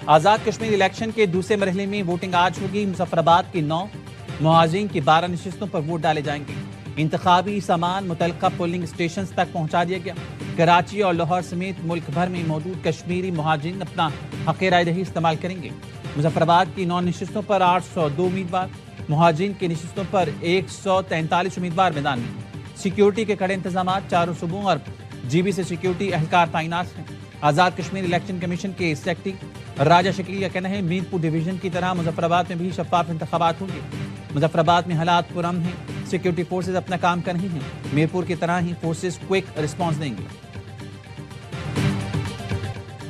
Azad Kashmir election کے دوسرے مرحلے میں ووٹنگ آج ہوگی۔ مظفرآباد کی 9 مہاجرین کی 12 نشستوں پر ووٹ ڈالے جائیں گے۔ انتخابی سامان متعلقہ پولنگ اسٹیشنز تک پہنچا دیا گیا۔ کراچی اور لاہور سمیت ملک بھر میں موجود کشمیری مہاجرین اپنا حق رائے دہی استعمال کریں گے۔ مظفرآباد کی 9 نشستوں پر 802 امیدوار، مہاجرین کی نشستوں پر 143 امیدوار میدان میں۔ سیکیورٹی کے کڑے انتظامات، چاروں صوبوں اور جی بی سے سیکیورٹی اہلکار تعینات ہیں۔ آزاد کشمیر الیکشن کمیشن کے سیکرٹری راجہ شکیل کا کہنا ہے میرپور ڈویژن کی طرح مظفرآباد میں بھی شفاف انتخابات ہوں گے۔ مظفرآباد میں حالات پرامن ہیں، سیکیورٹی فورسز اپنا کام کر رہی ہیں۔ میرپور کی طرح ہی فورسز کوئک رسپانس دیں گے۔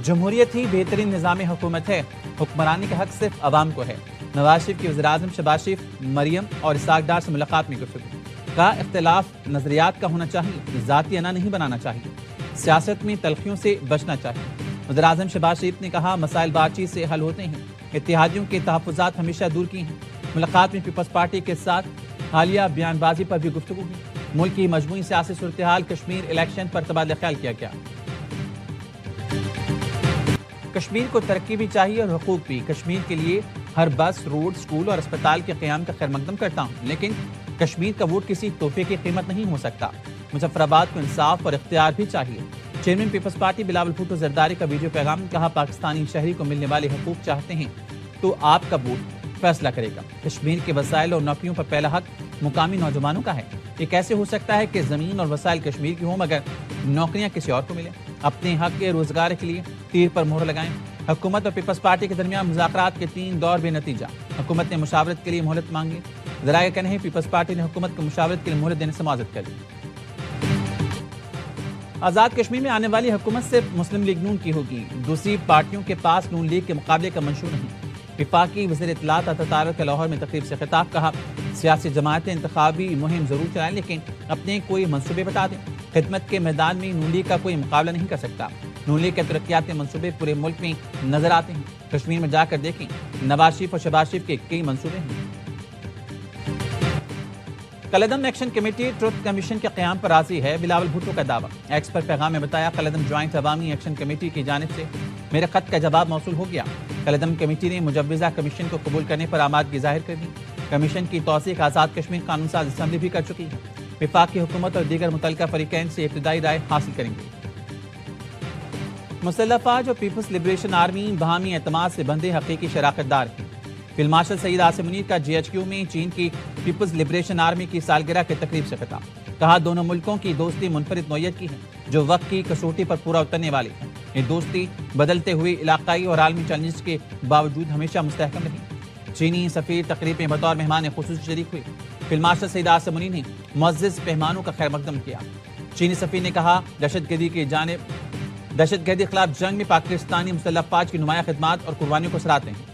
جمہوریت ہی بہترین نظام حکومت ہے، حکمرانی کا حق صرف عوام کو ہے۔ نواز شریف کی وزیراعظم شہباز شریف مریم اور اسحاق ڈار سے ملاقات میں گفتگو۔ کہا اختلاف نظریات کا ہونا چاہیے، ذاتی انا نہیں بنانا چاہیے۔ سیاست میں تلخیوں سے بچنا چاہیے۔ وزیراعظم شہباز شریف نے کہا مسائل بات چیت سے حل ہوتے ہیں، اتحادیوں کے تحفظات ہمیشہ دور کی ہیں۔ ملاقات میں پیپلز پارٹی کے ساتھ حالیہ بیان بازی پر بھی گفتگو ہوئی۔ ملک کی مجموعی سیاسی صورتحال، کشمیر الیکشن پر تبادلہ خیال کیا گیا۔ کشمیر کو ترقی بھی چاہیے اور حقوق بھی۔ کشمیر کے لیے ہر بس، روڈ، سکول اور اسپتال کے قیام کا خیر مقدم کرتا ہوں، لیکن کشمیر کا ووٹ کسی تحفے کی قیمت نہیں ہو سکتا۔ مظفرآباد کو انصاف اور اختیار بھی چاہیے۔ چیئرمین پیپلز پارٹی بلاول بھٹو زرداری کا ویڈیو پیغام، کہا پاکستانی شہری کو ملنے والے حقوق چاہتے ہیں تو آپ کا ووٹ فیصلہ کرے گا۔ کشمیر کے وسائل اور نوکریوں پر پہلا حق مقامی نوجوانوں کا ہے۔ یہ کیسے ہو سکتا ہے کہ زمین اور وسائل کشمیر کی ہوں مگر نوکریاں کسی اور کو ملیں؟ اپنے حق کے روزگار کے لیے تیر پر مہر لگائیں۔ حکومت اور پیپلز پارٹی کے درمیان مذاکرات کے 3 دور بے نتیجہ۔ حکومت نے مشاورت کے لیے مہلت مانگی۔ ذرائع کا کہنا ہے پیپلز پارٹی نے حکومت کو مشاورت کے لیے مہلت دینے سے معذرت کر دی۔ آزاد کشمیر میں آنے والی حکومت صرف مسلم لیگ نون کی ہوگی، دوسری پارٹیوں کے پاس نون لیگ کے مقابلے کا منشور نہیں۔ وفاقی وزیر اطلاعات عطا کا لاہور میں تقریب سے خطاب، کہا سیاسی جماعتیں انتخابی مہم ضرور چلائیں لیکن اپنے کوئی منصوبے بتا دیں۔ خدمت کے میدان میں نون لیگ کا کوئی مقابلہ نہیں کر سکتا۔ نون لیگ کے ترقیاتی منصوبے پورے ملک میں نظر آتے ہیں۔ کشمیر میں جا کر دیکھیں، نواز شریف اور شہباز شریف کے کئی منصوبے ہیں۔ کالعدم ایکشن کمیٹی ٹروتھ کمیشن کے قیام پر راضی ہے، بلاول بھٹو کا دعویٰ۔ ایکس پر پیغام میں بتایا کالعدم جوائنٹ عوامی ایکشن کمیٹی کی جانب سے میرے خط کا جواب موصول ہو گیا۔ کالعدم کمیٹی نے مجوزہ کمیشن کو قبول کرنے پر آمادگی ظاہر کر دی۔ کمیشن کی توثیق آزاد کشمیر قانون ساز اسمبلی بھی کر چکی ہے۔ وفاقی حکومت اور دیگر متعلقہ فریقین سے ابتدائی رائے حاصل کریں گے۔ مسلح افواج اور پیپلز لبریشن آرمی باہمی اعتماد سے بندھے حقیقی شراکت دار ہیں۔ فیلڈ مارشل سعید عاصم منیر کا جی ایچ کیو میں چین کی پیپلز لبریشن آرمی کی سالگرہ کے تقریب سے خطاب، کہا دونوں ملکوں کی دوستی منفرد نوعیت کی ہے جو وقت کی کسوٹی پر پورا اترنے والی ہے۔ یہ دوستی بدلتے ہوئے علاقائی اور عالمی چیلنجز کے باوجود ہمیشہ مستحکم رہی۔ چینی سفیر تقریب میں بطور مہمان خصوصی شریک ہوئے۔ فیلڈ مارشل سعید عاصم منیر نے معزز مہمانوں کا خیر مقدم کیا۔ چینی سفیر نے کہا دہشت گردی کے خلاف جنگ میں پاکستانی مسلح افواج کی نمایاں خدمات اور قربانیوں کو سراہتے ہیں۔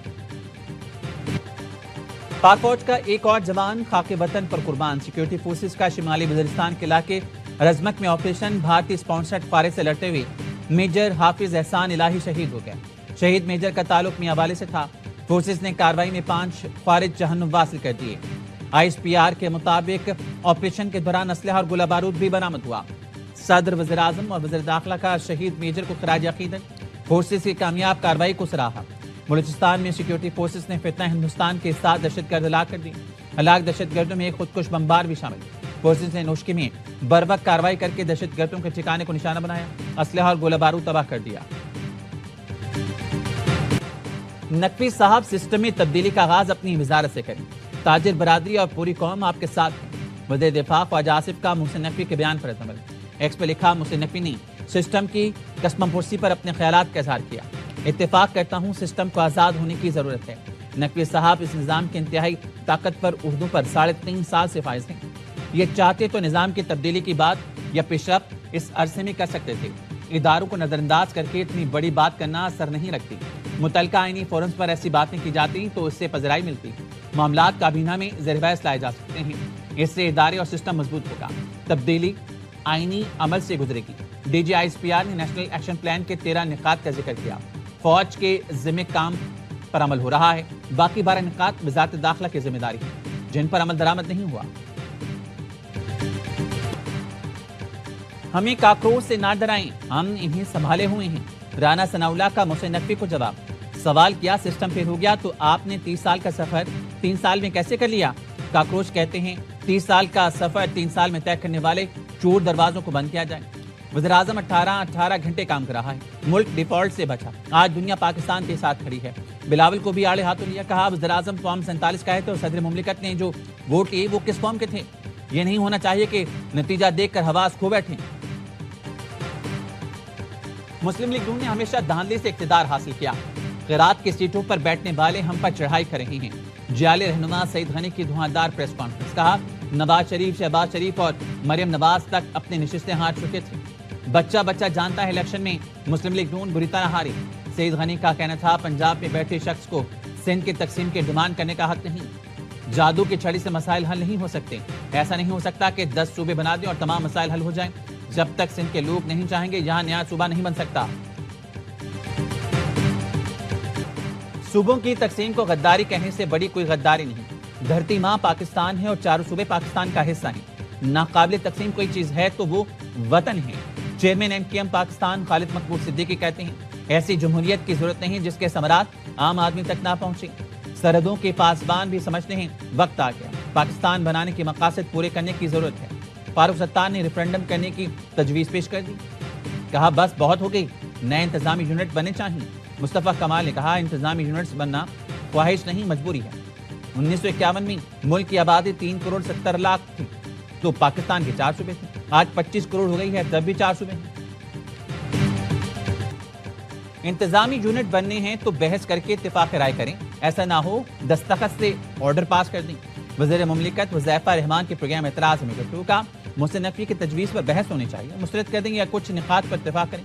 پاک فوج کا ایک اور جوان خاک وطن پر قربان۔ سیکیورٹی فورسز کا شمالی وزیرستان کے علاقے رزمک میں آپریشن بھارتی اسپانسرڈ فارے سے لڑتے ہوئے میجر حافظ احسان الہی شہید ہو گئے۔ شہید میجر کا تعلق میاں والے سے تھا۔ فورسز نے کارروائی میں 5 خوارج جہنم واصل کر دیے۔ آئی ایس پی آر کے مطابق آپریشن کے دوران اسلحہ اور گولہ بارود بھی برآمد ہوا۔ صدر وزیر اعظم اور وزیر داخلہ کا شہید میجر کو خراج عقیدت، فورسز کی کامیاب کارروائی کو سراہا۔ بلوچستان میں سیکیورٹی فورسز نے فتنہ ہندوستان کے 7 دہشت گرد ہلاک کر دی۔ ہلاک دہشت گردوں میں ایک خودکش بمبار بھی شامل۔ فورسز نے نوشکی میں بروقت کارروائی کر کے دہشت گردوں کے ٹھکانے کو نشانہ بنایا، اسلحہ اور گولہ بارود تباہ کر دیا۔ نقوی صاحب سسٹم میں تبدیلی کا آغاز اپنی وزارت سے کریں، تاجر برادری اور پوری قوم آپ کے ساتھ ہیں۔ وزیر دفاع خواجہ آصف کا محسن نقوی کے بیان پر عمل۔ ایکس پہ لکھا محسن نقوی نے سسٹم کی قسم پرسی پر اپنے خیالات کا اظہار کیا۔ اتفاق کرتا ہوں سسٹم کو آزاد ہونے کی ضرورت ہے۔ نقوی صاحب اس نظام کے انتہائی طاقتور عہدوں پر 3.5 سال سے فائز ہیں۔ یہ چاہتے تو نظام کی تبدیلی کی بات یا پیش رفت اس عرصے میں کر سکتے تھے۔ اداروں کو نظر انداز کر کے اتنی بڑی بات کرنا اثر نہیں رکھتی۔ متعلقہ آئینی فورمز پر ایسی باتیں کی جاتی تو اس سے پذیرائی ملتی۔ معاملات کابینہ میں زیر بحث لائے جا سکتے ہیں، اس سے ادارے اور سسٹم مضبوط ہوگا۔ تبدیلی آئینی عمل سے گزرے گی۔ D G I S P R نے نیشنل ایکشن پلان کے 13 نکات کا ذکر کیا۔ فوج کے ذمہ کام پر عمل ہو رہا ہے، باقی 12 نکات وزارت داخلہ کی ذمہ داری ہے جن پر عمل درآمد نہیں ہوا۔ ہمیں کاکروچ سے نہ ڈرائیں، ہم انہیں سنبھالے ہوئے ہیں۔ رانا ثناء اللہ کا محسن نقوی کو جواب۔ سوال کیا سسٹم فیل ہو گیا تو آپ نے 30 سال کا سفر 3 سال میں کیسے کر لیا؟ کاکروچ کہتے ہیں 30 سال کا سفر 3 سال میں طے کرنے والے چور دروازوں کو بند کیا جائے۔ وزیراعظم 18 گھنٹے کام کر رہا ہے، ملک ڈیفالٹ سے بچا، آج دنیا پاکستان کے ساتھ کھڑی ہے۔ بلاول کو بھی آڑے ہاتھوں لیا، کہا وزیراعظم فارم 47 کا ہے تو صدر مملکت نے جو ووٹ لیے وہ کس قوم کے تھے؟ یہ نہیں ہونا چاہیے کہ نتیجہ دیکھ کر حواس کھو بیٹھیں۔ مسلم لیگ نون نے ہمیشہ دھاندلی سے اقتدار حاصل کیا، خیرات کی سیٹوں پر بیٹھنے والے ہم پر چڑھائی کر رہے ہیں۔ جعلی رہنما سعید غنی کی دھواندار پریس کانفرنس، کہا نواز شریف، شہباز شریف اور مریم نواز تک اپنی نشستیں ہار چکے تھے، بچہ جانتا ہے الیکشن میں مسلم لیگ نون بری طرح ہاری۔ سعید غنی کا کہنا تھا پنجاب میں بیٹھے شخص کو سندھ کی تقسیم کی ڈیمانڈ کرنے کا حق نہیں، جادو کی چھڑی سے مسائل حل نہیں ہو سکتے، ایسا نہیں ہو سکتا کہ 10 صوبے بنا دیں اور تمام مسائل حل ہو جائیں، جب تک سندھ کے لوگ نہیں چاہیں گے یہاں نیا صوبہ نہیں بن سکتا۔ صوبوں کی تقسیم کو غداری کہنے سے بڑی کوئی غداری نہیں، دھرتی ماں پاکستان ہے اور چاروں صوبے پاکستان کا حصہ ہیں، ناقابل تقسیم کوئی چیز ہے تو وہ وطن ہے۔ چیئرمین MKM پاکستان خالد مقبول صدیقی کہتے ہیں ایسی جمہوریت کی ضرورت نہیں جس کے ثمرات عام آدمی تک نہ پہنچے، سرحدوں کے پاسبان بھی سمجھتے ہیں وقت آ گیا، پاکستان بنانے کے مقاصد پورے کرنے کی ضرورت ہے۔ فاروق ستار نے ریفرنڈم کرنے کی تجویز پیش کر دی، کہا بس بہت ہو گئی، نئے انتظامی یونٹ بننے چاہیے۔ مصطفیٰ کمال نے کہا انتظامی یونٹس بننا خواہش نہیں مجبوری ہے۔ 1951 میں ملک کی آبادی 3 کروڑ 70 لاکھ تھی تو پاکستان کے 4 صوبے تھے، آج 25 کروڑ ہو گئی ہے تب بھی 4 صوبے ہیں۔ انتظامی یونٹ بننے ہیں تو بحث کر کے اتفاق رائے کریں، ایسا نہ ہو دستخط سے آرڈر پاس کر دیں۔ وزیر مملکت وظیفہ رحمان کے پروگرام اعتراض میں گفتگو کا محسن نقوی کی تجویز پر بحث ہونی چاہیے، مسترد کر دیں یا کچھ نکات پر اتفاق کریں۔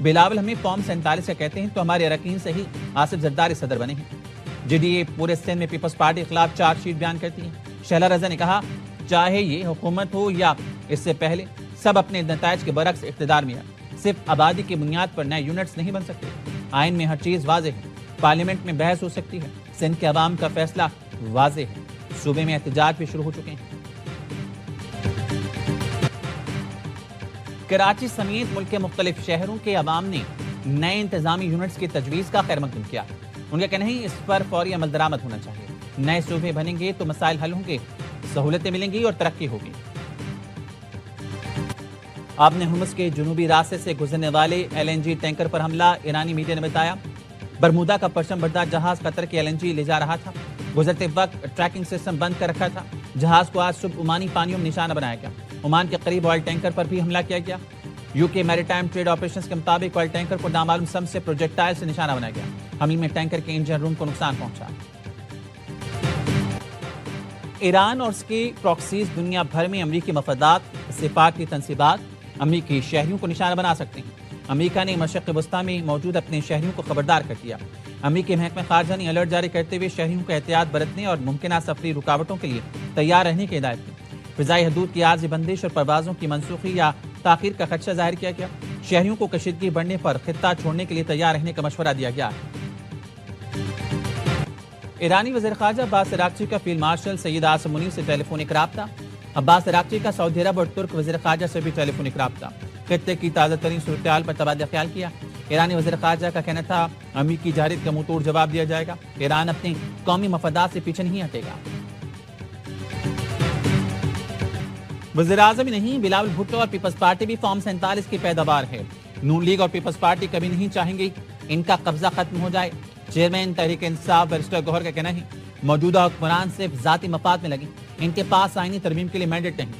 بلاول ہمیں فارم 47 کا کہتے ہیں تو ہمارے اراکین سے ہی آصف زرداری صدر بنے ہیں۔ JDA پورے سندھ میں پیپلز پارٹی کے خلاف چارج شیٹ بیان کرتی ہے۔ شہلا رضا نے کہا چاہے یہ حکومت ہو یا اس سے پہلے سب اپنے نتائج کے برعکس اقتدار میں ہے، صرف آبادی کی بنیاد پر نئے یونٹس نہیں بن سکتے، آئین میں ہر چیز واضح ہے، پارلیمنٹ میں بحث ہو سکتی ہے، سندھ کے عوام کا فیصلہ واضح ہے، صوبے میں احتجاج بھی شروع ہو چکے ہیں۔ کراچی سمیت ملک کے مختلف شہروں کے عوام نے نئے انتظامی یونٹس کی تجویز کا خیر مقدم کیا۔ ان کا کہنا ہے اس پر فوری عمل درآمد ہونا چاہیے، نئے صوبے بنیں گے تو مسائل حل ہوں گے، سہولتیں ملیں گی اور ترقی ہوگی۔ آپ نے ہرمز کے جنوبی راستے سے گزرنے والے LNG ٹینکر پر حملہ، ایرانی میڈیا نے بتایا برمودا کا پرچم بردار جہاز قطر کے LNG لے جا رہا تھا، گزرتے وقت ٹریکنگ سسٹم بند کر رکھا تھا، جہاز کو آج صبح عمانی پانیوں میں نشانہ بنایا گیا، عمان کے قریب آئل ٹینکر پر بھی حملہ کیا گیا۔ UK میریٹائم ٹریڈ آپریشنز کے مطابق آئل ٹینکر کو نامعلوم سمت سے پروجیکٹائل سے نشانہ بنایا گیا، حملے میں ٹینکر کے انجن روم کو نقصان پہنچا۔ ایران اور اس کی پراکسیز دنیا بھر میں امریکی مفادات، سفارتی تنصیبات، امریکی شہریوں کو نشانہ بنا سکتے ہیں۔ امریکہ نے مشرق وسطیٰ میں موجود اپنے شہریوں کو خبردار کر دیا۔ امریکی محکمہ خارجہ نے الرٹ جاری کرتے ہوئے شہریوں کو احتیاط برتنے اور ممکنہ سفری رکاوٹوں کے لیے تیار رہنے کی ہدایت کی۔ فضائی حدود کی عارضی بندش اور پروازوں کی منسوخی یا تاخیر کا خدشہ ظاہر کیا گیا، شہریوں کو کشیدگی بڑھنے پر خطہ چھوڑنے کے لیے تیار رہنے کا مشورہ دیا گیا۔ ایرانی وزیر خارجہ عباس عراقچی کا فیلڈ مارشل سید عاصم منیب سے ٹیلی فونک رابطہ، عباس عراقچی کا سعودی عرب اور ترک وزیر خارجہ سے بھی ٹیلی فونک رابطہ، خطے کی تازہ ترین صورتحال پر تبادلہ خیال کیا۔ ایرانی وزیر خارجہ کا کہنا تھا امریکی جارحیت کا منہ توڑ جواب دیا جائے گا، ایران اپنے قومی مفادات سے پیچھے نہیں ہٹے گا۔ وزیر اعظم ہی نہیں، بلاول بھٹو اور پیپلز پارٹی بھی فارم 47 کی پیداوار ہے، نون لیگ اور پیپلز پارٹی کبھی نہیں چاہیں گے ان کا قبضہ ختم ہو جائے۔ چیئرمین تحریک انصاف بیرسٹر گوہر کا کہنا ہے موجودہ حکمران صرف ذاتی مفاد میں لگے، ان کے پاس آئینی ترمیم کے لیے مینڈیٹ نہیں۔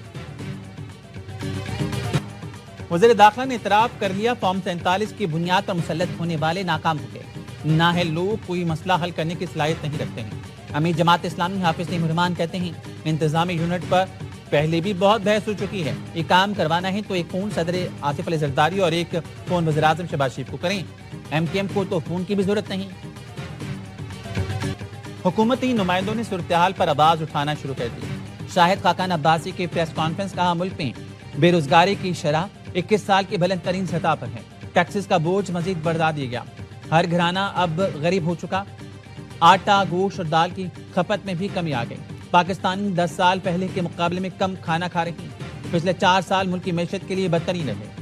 وزیر داخلہ نے اعتراف کر لیا فارم 47 کی بنیاد پر مسلط ہونے والے ناکام ہو گئے، نااہل لوگ کوئی مسئلہ حل کرنے کی صلاحیت نہیں رکھتے ہیں۔ امیر جماعت اسلامی حافظ نعیم الرحمان کہتے ہیں انتظامی یونٹ پر پہلے بھی بہت بحث ہو چکی ہے، یہ کام کروانا ہے تو ایک فون صدر آصف علی زرداری اور ایک فون وزیر اعظم شہباز شریف کو کریں، MKM کو تو فون کی بھی ضرورت نہیں۔ حکومتی نمائندوں نے صورتحال پر آواز اٹھانا شروع کر دی۔ شاہد خاقان عباسی کی پریس کانفرنس، کہا ملک میں بے روزگاری کی شرح 21 سال کی بلند ترین سطح پر ہے، ٹیکسز کا بوجھ مزید بڑھا دیا گیا، ہر گھرانہ اب غریب ہو چکا، آٹا، گوشت اور دال کی کھپت میں بھی کمی آ گئی، پاکستانی 10 سال پہلے کے مقابلے میں کم کھانا کھا رہے ہیں، پچھلے 4 سال ملک کی معیشت کے لیے بدترین رہے۔